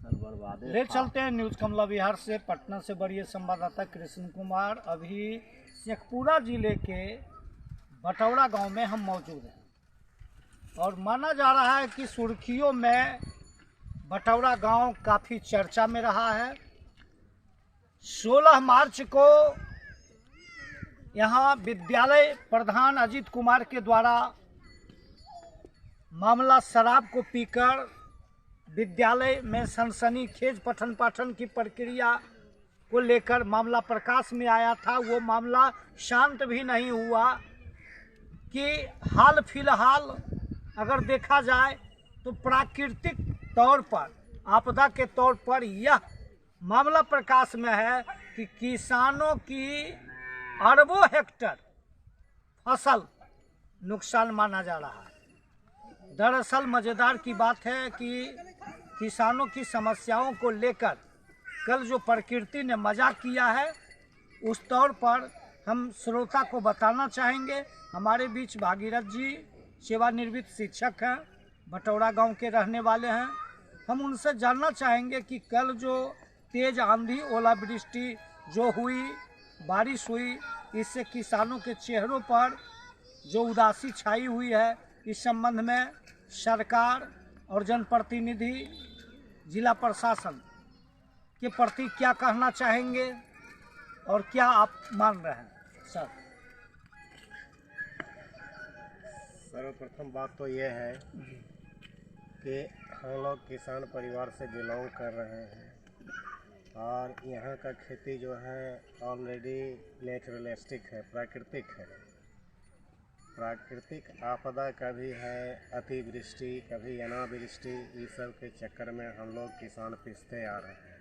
ले चलते हैं न्यूज़ कमला विहार से। पटना से बड़ी संवाददाता कृष्ण कुमार। अभी शेखपुरा जिले के बटौरा गांव में हम मौजूद हैं और माना जा रहा है कि सुर्खियों में बटौरा गांव काफ़ी चर्चा में रहा है। 16 मार्च को यहाँ विद्यालय प्रधान अजीत कुमार के द्वारा मामला शराब को पीकर विद्यालय में सनसनीखेज पठन पाठन की प्रक्रिया को लेकर मामला प्रकाश में आया था। वो मामला शांत भी नहीं हुआ कि हाल फिलहाल अगर देखा जाए तो प्राकृतिक तौर पर आपदा के तौर पर यह मामला प्रकाश में है कि किसानों की अरबों हेक्टर फसल नुकसान माना जा रहा है। दरअसल मज़ेदार की बात है कि किसानों की समस्याओं को लेकर कल जो प्रकृति ने मजाक किया है उस तौर पर हम श्रोता को बताना चाहेंगे। हमारे बीच भागीरथ जी सेवानिवृत्त शिक्षक हैं, बटौरा गांव के रहने वाले हैं। हम उनसे जानना चाहेंगे कि कल जो तेज़ आंधी ओलावृष्टि जो हुई, बारिश हुई, इससे किसानों के चेहरों पर जो उदासी छाई हुई है, इस संबंध में सरकार और जनप्रतिनिधि जिला प्रशासन के प्रति क्या कहना चाहेंगे और क्या आप मान रहे हैं सर? सर्वप्रथम बात तो ये है कि हम लोग किसान परिवार से बिलोंग कर रहे हैं और यहाँ का खेती जो है ऑलरेडी नेचुरलिस्टिक है, प्राकृतिक है। प्राकृतिक आपदा कभी है अतिवृष्टि, कभी अनावृष्टि, इस सब के चक्कर में हम लोग किसान पिसते आ रहे हैं।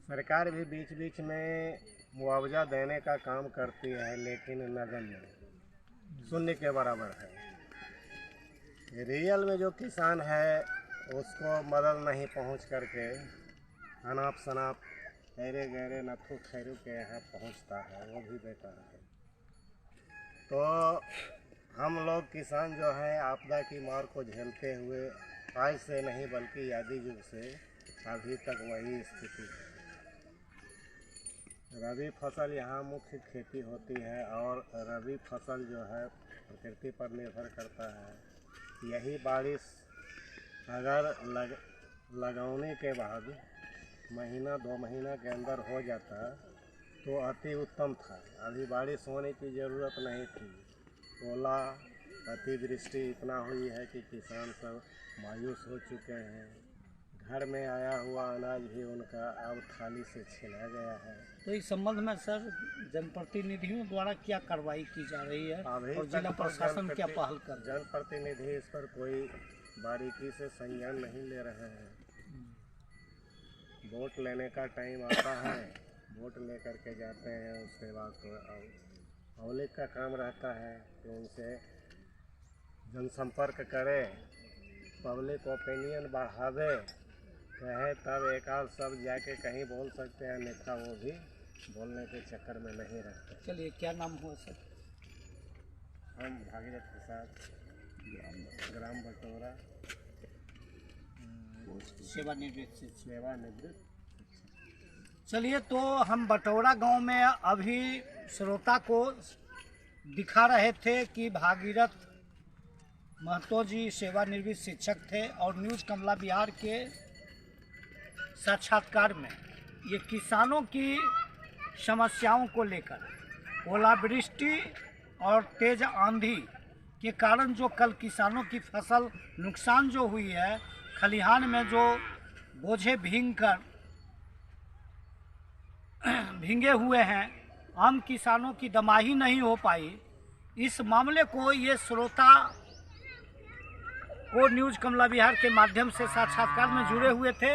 सरकार भी बीच बीच में मुआवजा देने का काम करती है लेकिन नगण्य, शून्य के बराबर है। रियल में जो किसान है उसको मदद नहीं पहुंच करके अनाप शनाप गहरे गहरे नथु खैरू के यहाँ पहुंचता है, वो भी बेकार है। तो हम लोग किसान जो हैं आपदा की मार को झेलते हुए आज से नहीं बल्कि आदि युग से अभी तक वही स्थिति है। रबी फसल यहाँ मुख्य खेती होती है और रबी फसल जो है प्रकृति पर निर्भर करता है। यही बारिश अगर लगाने के बाद महीना 2 महीना के अंदर हो जाता तो अति उत्तम था। अभी बारिश होने की ज़रूरत नहीं थी। ओला अतिवृष्टि इतना हुई है कि किसान सब मायूस हो चुके हैं। घर में आया हुआ अनाज भी उनका अब थाली से छिना गया है। तो इस संबंध में सर जनप्रतिनिधियों द्वारा क्या कार्रवाई की जा रही है और जिला प्रशासन क्या पहल कर रहा है? जनप्रतिनिधि इस पर कोई बारीकी से संज्ञान नहीं ले रहे हैं। वोट लेने का टाइम आता है, वोट लेकर के जाते हैं, उसके बाद तो पब्लिक का काम रहता है कि उनसे जनसंपर्क करे, पब्लिक ओपिनियन बढ़ावे, कहे तब एक आध सब जाके कहीं बोल सकते हैं, अन्यथा वो भी बोलने के चक्कर में नहीं रहते। चलिए, क्या नाम हुआ सर? हम भागीरथ प्रसाद, ग्राम बटौरा, सेवानिवृत्त। चलिए, तो हम बटौरा गांव में अभी श्रोता को दिखा रहे थे कि भागीरथ महतो जी सेवानिवृत्त शिक्षक थे और न्यूज़ कमला विहार के साक्षात्कार में ये किसानों की समस्याओं को लेकर ओलावृष्टि और तेज आंधी के कारण जो कल किसानों की फसल नुकसान जो हुई है, खलिहान में जो बोझे भींगे हुए हैं, आम किसानों की दमाही नहीं हो पाई। इस मामले को ये श्रोता को न्यूज़ कमला विहार के माध्यम से साक्षात्कार में जुड़े हुए थे।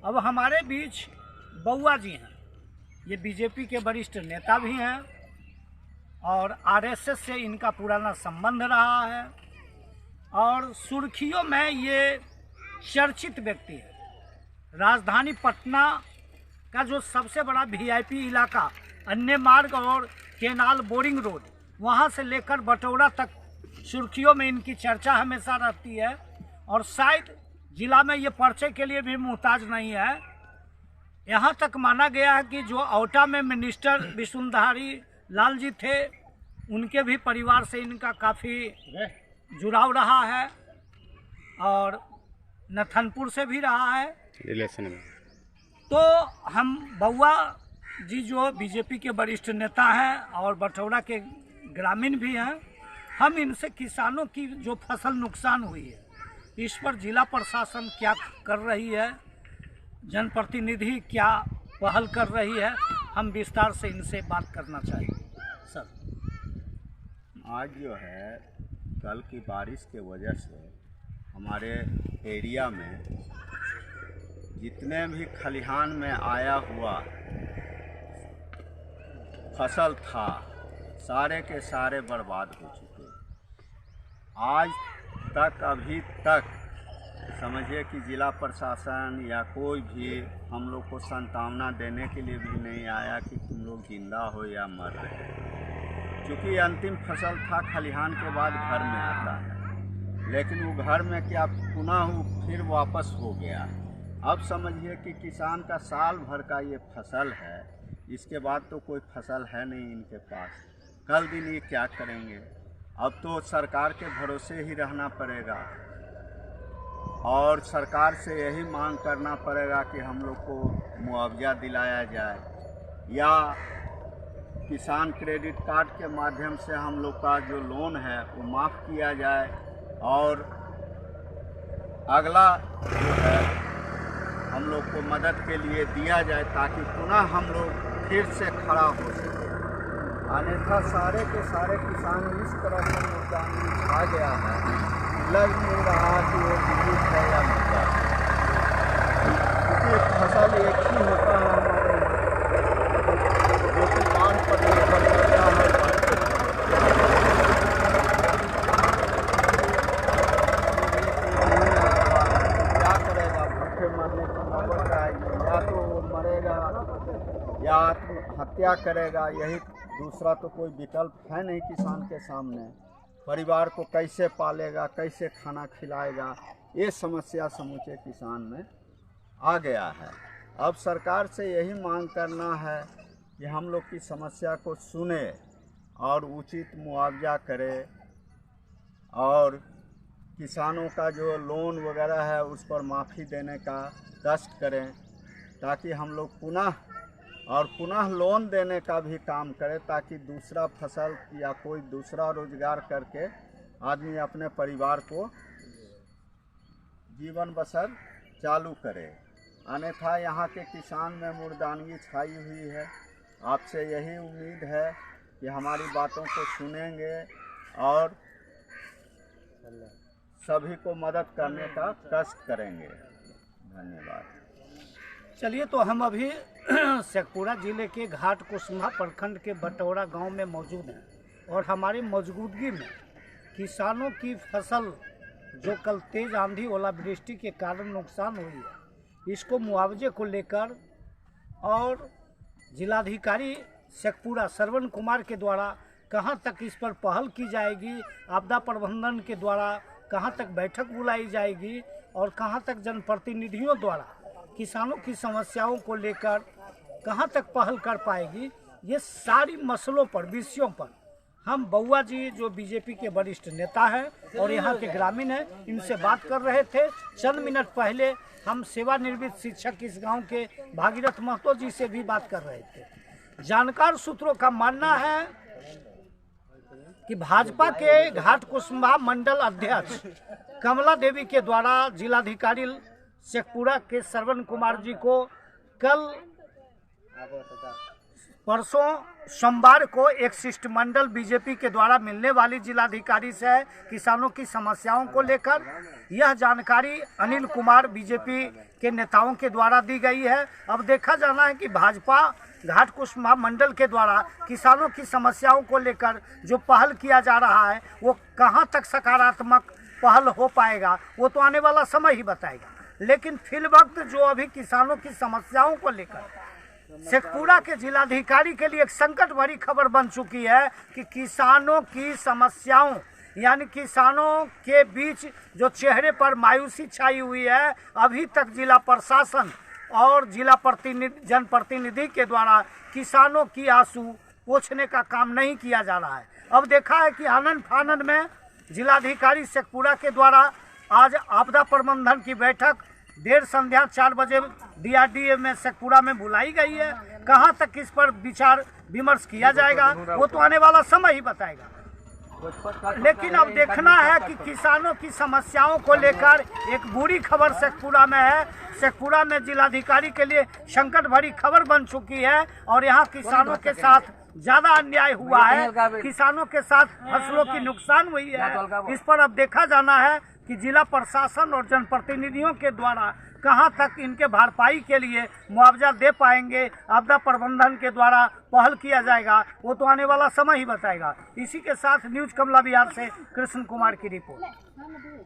अब हमारे बीच बउआ जी हैं, ये बीजेपी के वरिष्ठ नेता भी हैं और आरएसएस से इनका पुराना संबंध रहा है और सुर्खियों में ये चर्चित व्यक्ति है। राजधानी पटना का जो सबसे बड़ा वीआईपी इलाका अन्य मार्ग और केनाल बोरिंग रोड, वहाँ से लेकर बटौरा तक सुर्खियों में इनकी चर्चा हमेशा रहती है और शायद जिला में ये पर्चे के लिए भी मुहताज नहीं है। यहाँ तक माना गया है कि जो औटा में मिनिस्टर विष्णुधारी लाल जी थे, उनके भी परिवार से इनका काफ़ी जुड़ाव रहा है और नथनपुर से भी रहा है रिलेशन में। तो हम बउआ जी जो बीजेपी के वरिष्ठ नेता हैं और बटौरा के ग्रामीण भी हैं, हम इनसे किसानों की जो फसल नुकसान हुई है इस पर जिला प्रशासन क्या कर रही है, जनप्रतिनिधि क्या पहल कर रही है, हम विस्तार से इनसे बात करना चाहेंगे। सर, आज जो है कल की बारिश के वजह से हमारे एरिया में जितने भी खलिहान में आया हुआ फसल था सारे के सारे बर्बाद हो चुके। आज तक अभी तक समझिए कि जिला प्रशासन या कोई भी हम लोग को सांत्वना देने के लिए भी नहीं आया कि तुम लोग जिंदा हो या मर रहे हो। क्योंकि अंतिम फसल था खलिहान के बाद घर में आता है, लेकिन वो घर में क्या पुनः फिर वापस हो गया। अब समझिए कि किसान का साल भर का ये फसल है, इसके बाद तो कोई फसल है नहीं इनके पास। कल दिन ये क्या करेंगे? अब तो सरकार के भरोसे ही रहना पड़ेगा और सरकार से यही मांग करना पड़ेगा कि हम लोग को मुआवजा दिलाया जाए या किसान क्रेडिट कार्ड के माध्यम से हम लोग का जो लोन है वो माफ़ किया जाए और अगला जो है हम लोग को मदद के लिए दिया जाए ताकि पुनः हम लोग फिर से खड़ा हो सके। अन्यथा सारे के सारे किसान इस तरह से नुकसान आ गया है, लग नहीं रहा कि वो जीवित है या मर है। क्योंकि फसल एक ही होता है हमारे जो कि बाढ़ पर निर्भर करता है। क्या करेगा? भूखे मरने की नौबत आएगी, या तो वो मरेगा या आत्महत्या करेगा। यही दूसरा तो कोई विकल्प है नहीं किसान के सामने। परिवार को कैसे पालेगा, कैसे खाना खिलाएगा, ये समस्या समूचे किसान में आ गया है। अब सरकार से यही मांग करना है कि हम लोग की समस्या को सुने और उचित मुआवजा करे और किसानों का जो लोन वगैरह है उस पर माफ़ी देने का कष्ट करें ताकि हम लोग पुनः लोन देने का भी काम करें ताकि दूसरा फसल या कोई दूसरा रोजगार करके आदमी अपने परिवार को जीवन बसर चालू करे। अन्यथा यहाँ के किसान में मुर्दानगी छाई हुई है। आपसे यही उम्मीद है कि हमारी बातों को सुनेंगे और सभी को मदद करने का कष्ट करेंगे। धन्यवाद। चलिए, तो हम अभी शेखपुरा जिले के घाट कुसुम्भा प्रखंड के बटौरा गांव में मौजूद हैं और हमारी मौजूदगी में किसानों की फसल जो कल तेज आंधी ओलावृष्टि के कारण नुकसान हुई है, इसको मुआवजे को लेकर और जिलाधिकारी शेखपुरा श्रवण कुमार के द्वारा कहां तक इस पर पहल की जाएगी, आपदा प्रबंधन के द्वारा कहां तक बैठक बुलाई जाएगी और कहां तक जनप्रतिनिधियों द्वारा किसानों की समस्याओं को लेकर कहां तक पहल कर पाएगी, ये सारी मसलों पर, विषयों पर हम बउआ जी जो बीजेपी के वरिष्ठ नेता हैं और यहाँ के ग्रामीण हैं, इनसे बात कर रहे थे। चंद मिनट पहले हम सेवानिवृत्त शिक्षक इस गांव के भागीरथ महतो जी से भी बात कर रहे थे। जानकार सूत्रों का मानना है कि भाजपा के घाट कुसुम्भा मंडल अध्यक्ष कमला देवी के द्वारा जिलाधिकारी शेखपुरा के श्रवण कुमार जी को कल परसों सोमवार को एक शिष्टमंडल बीजेपी के द्वारा मिलने वाली जिलाधिकारी से किसानों की समस्याओं को लेकर यह जानकारी अनिल कुमार बीजेपी के नेताओं के द्वारा दी गई है। अब देखा जाना है कि भाजपा घाट कुसुम्भा मंडल के द्वारा किसानों की समस्याओं को लेकर जो पहल किया जा रहा है वो कहां तक सकारात्मक पहल हो पाएगा वो तो आने वाला समय ही बताएगा। लेकिन फिलवक्त जो अभी किसानों की समस्याओं को लेकर शेखपुरा के जिलाधिकारी के लिए एक संकट भरी खबर बन चुकी है कि किसानों की समस्याओं यानी किसानों के बीच जो चेहरे पर मायूसी छाई हुई है, अभी तक जिला प्रशासन और जिला जनप्रतिनिधि के द्वारा किसानों की आंसू पोंछने का काम नहीं किया जा रहा है। अब देखा है कि आनन फानन में जिलाधिकारी शेखपुरा के द्वारा आज आपदा प्रबंधन की बैठक देर संध्या 4 बजे DRDA में शेखपुरा में बुलाई गई है। कहाँ तक इस पर विचार विमर्श किया जाएगा वो तो आने वाला समय ही बताएगा। लेकिन अब देखना है कि किसानों की समस्याओं को लेकर एक बुरी खबर शेखपुरा में है। शेखपुरा में जिलाधिकारी के लिए संकट भरी खबर बन चुकी है और यहाँ किसानों के साथ ज्यादा अन्याय हुआ है, किसानों के साथ फसलों की नुकसान हुई है। इस पर अब देखा जाना है कि जिला प्रशासन और जनप्रतिनिधियों के द्वारा कहां तक इनके भरपाई के लिए मुआवजा दे पाएंगे, आपदा प्रबंधन के द्वारा पहल किया जाएगा वो तो आने वाला समय ही बताएगा। इसी के साथ न्यूज कमला बिहार से कृष्ण कुमार की रिपोर्ट।